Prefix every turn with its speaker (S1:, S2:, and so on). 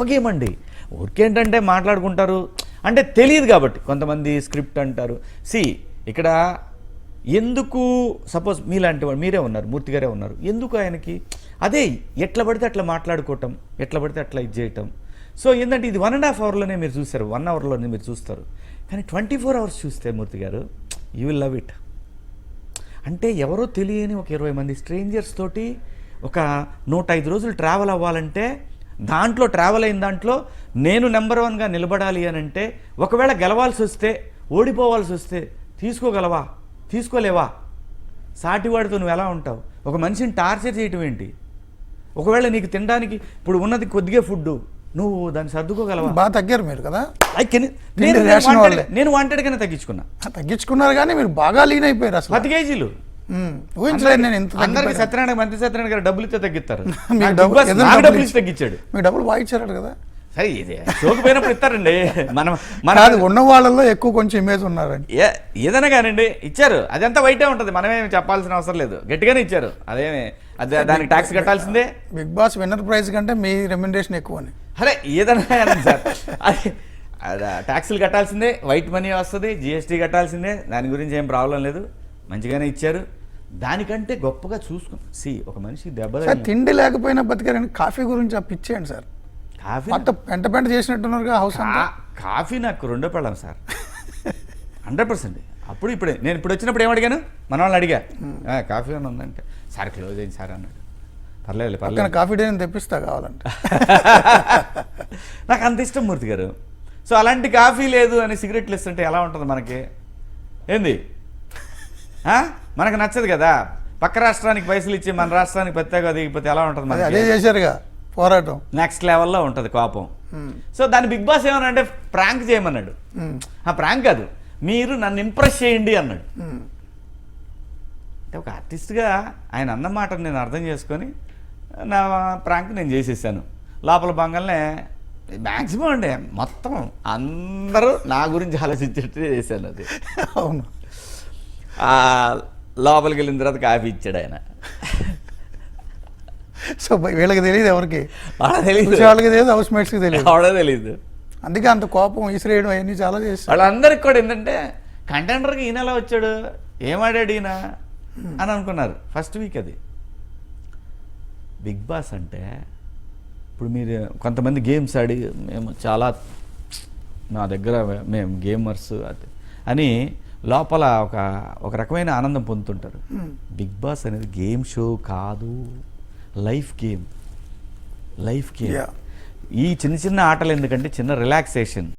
S1: ఒకేమండి ఊరికేంటంటే మాట్లాడుకుంటారు అంటే తెలియదు కాబట్టి కొంతమంది స్క్రిప్ట్ అంటారు. ఇక్కడ ఎందుకు సపోజ్ మీలాంటి వాడు మీరే ఉన్నారు, మూర్తి గారే ఉన్నారు, ఎందుకు ఆయనకి అదే ఎట్లా పడితే అట్లా మాట్లాడుకోవటం, ఎట్లా పడితే అట్లా ఇది చేయటం. సో ఏంటంటే ఇది 1.5 అవర్లోనే మీరు చూస్తారు, 1 అవర్లోనే మీరు చూస్తారు. కానీ 24 అవర్స్ చూస్తే మూర్తి గారు యూ విల్ లవ్ ఇట్. అంటే ఎవరో తెలియని ఒక 20 మంది స్ట్రేంజర్స్ తోటి ఒక 105 రోజులు ట్రావెల్ అవ్వాలంటే దాంట్లో ట్రావెల్ అయిన దాంట్లో నేను నెంబర్ 1గా నిలబడాలి అని అంటే ఒకవేళ గెలవాల్సి వస్తే ఓడిపోవాల్సి వస్తే తీసుకోగలవా, తీసుకోలేవా? సాటివాడితో నువ్వు ఎలా ఉంటావు? ఒక మనిషిని టార్చర్ చేయటం ఏంటి? ఒకవేళ నీకు తినడానికి ఇప్పుడు ఉన్నది కొద్దిగా ఫుడ్, నువ్వు దాన్ని సర్దుకోగలవా?
S2: బాగా తగ్గారు మీరు కదా.
S1: నేను వాంటెడ్గానే
S2: తగ్గించుకున్నారు కానీ మీరు బాగా లీన్ అయిపోయారు. అసలు
S1: 10 కేజీలు
S2: ఊహించలేదు నేను.
S1: అందరికి సత్యనారాయణ మంత్రి సత్యనారాయణ గారు డబ్బులు ఇస్తే తగ్గిస్తారు, డబ్బులు ఇచ్చి తగ్గించాడు.
S2: మీకు డబ్బులు బాగా ఇచ్చారు కదా.
S1: సరే ఇది సోకిపోయినప్పుడు ఇస్తారండి. మన
S2: ఉన్న వాళ్ళల్లో ఎక్కువ కొంచెం ఇమేజ్ ఉన్నారండి.
S1: ఏదైనా కానండి ఇచ్చారు, అదంతా వైటే ఉంటుంది, మనమేమి చెప్పాల్సిన అవసరం లేదు, గట్టిగానే ఇచ్చారు. అదే దానికి ట్యాక్స్ కట్టాల్సిందే.
S2: బిగ్ బాస్ విన్నర్ ప్రైజ్ కంటే మీ రెమ్యునరేషన్ ఎక్కువ అని.
S1: అరే ఏదైనా సార్ అది ట్యాక్సులు కట్టాల్సిందే, వైట్ మనీ వస్తుంది, జిఎస్టీ కట్టాల్సిందే, దాని గురించి ఏం ప్రాబ్లం లేదు. మంచిగానే ఇచ్చారు. దానికంటే గొప్పగా చూసుకుని ఒక మనిషి దెబ్బ
S2: తిండి లేకపోయినా బతికారని కాఫీ గురించి పిచ్చేయండి సార్.
S1: కాఫీ
S2: పెంట పెంట చేసినట్టున్నారు హౌస్.
S1: కాఫీ నాకు రెండో పెళ్ళాం సార్, 100%. ఇప్పుడే నేను వచ్చినప్పుడు ఏమడిగాను, మన వాళ్ళని అడిగా కాఫీ అని ఉందంటే సార్ క్లోజ్ అయింది సార్ అన్నాడు. పర్లేదు
S2: కాఫీ డే తెప్పిస్తా కావాలంటే.
S1: నాకు అంత ఇష్టం మూర్తి గారు. సో అలాంటి కాఫీ లేదు అని సిగరెట్లు ఇస్తుంటే ఎలా ఉంటుంది మనకి? ఏంది మనకు నచ్చదు కదా. పక్క రాష్ట్రానికి పైసలు ఇచ్చి మన రాష్ట్రానికి ప్రత్యేక దిగిపోతే ఎలా ఉంటుంది మనకి?
S2: అదే చేశారుగా పోరాటం,
S1: నెక్స్ట్ లెవెల్లో ఉంటుంది కోపం. సో దాన్ని బిగ్ బాస్ ఏమన్నా ప్రాంక్ చేయమన్నాడు. ప్రాంక్ కాదు, మీరు నన్ను ఇంప్రెస్ చేయండి అన్నాడు. అంటే ఒక ఆర్టిస్ట్గా ఆయన అన్న మాటను నేను అర్థం చేసుకొని నా ప్రాంక్ నేను చేసేసాను. లోపల బంగాల్నే మ్యాక్సిమం అండి మొత్తం అందరూ నా గురించి ఆలోచించేట్టు చేశాను అది.
S2: అవును.
S1: లోపలికి వెళ్ళిన తర్వాత కాఫీ ఇచ్చాడు ఆయన.
S2: సో వీళ్ళకి తెలియదు, ఎవరికి
S1: తెలియదు,
S2: వాళ్ళకి తెలియదు, హౌస్ మేట్స్కి తెలియదు,
S1: అవడే తెలియదు.
S2: అందుకే అంత కోపం విసిరేయడం అవన్నీ చాలా చేస్తారు.
S1: వాళ్ళందరికి కూడా ఏంటంటే కంటెండర్కి ఈయన ఎలా వచ్చాడు, ఏమాడాడు ఈయన అని అనుకున్నారు ఫస్ట్ వీక్. అది బిగ్ బాస్ అంటే ఇప్పుడు మీరు కొంతమంది గేమ్స్ ఆడి మేము చాలా నా దగ్గర మేము గేమర్స్ అది అని లోపల ఒక రకమైన ఆనందం పొందుతుంటారు. బిగ్ బాస్ అనేది గేమ్ షో కాదు, లైఫ్ గేమ్. ఈ చిన్న చిన్న ఆటలు ఎందుకంటే చిన్న రిలాక్సేషన్.